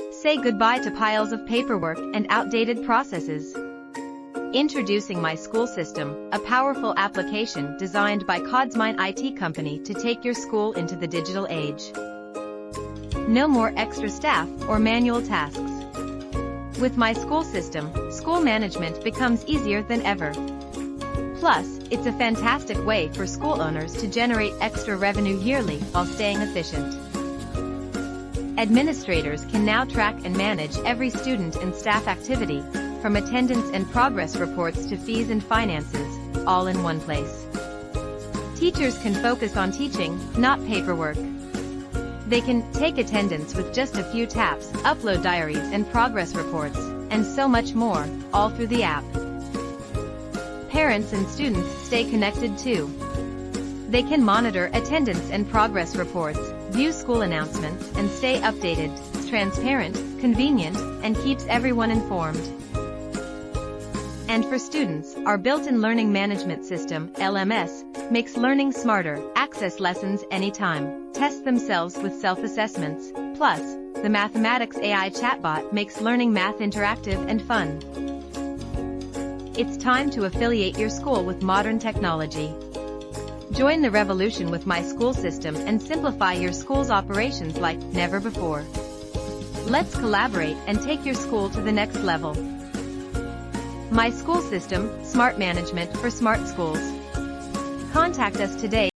Say goodbye to piles of paperwork and outdated processes. Introducing My School System, a powerful application designed by Codsmine IT company to take your school into the digital age. No more extra staff or manual tasks. With My School System, school management becomes easier than ever. Plus, it's a fantastic way for school owners to generate extra revenue yearly while staying efficient. Administrators can now track and manage every student and staff activity, from attendance and progress reports to fees and finances, all in one place. Teachers can focus on teaching, not paperwork. They can take attendance with just a few taps, upload diaries and progress reports, and so much more, all through the app. Parents and students stay connected too. They can monitor attendance and progress reports, view school announcements, and stay updated. It's transparent, convenient, and keeps everyone informed. And for students, our built-in learning management system, LMS, makes learning smarter, access lessons anytime, test themselves with self-assessments. Plus, the Mathematics AI chatbot makes learning math interactive and fun. It's time to affiliate your school with modern technology. Join the revolution with My School System and simplify your school's operations like never before. Let's collaborate and take your school to the next level. My School System, smart management for smart schools. Contact us today.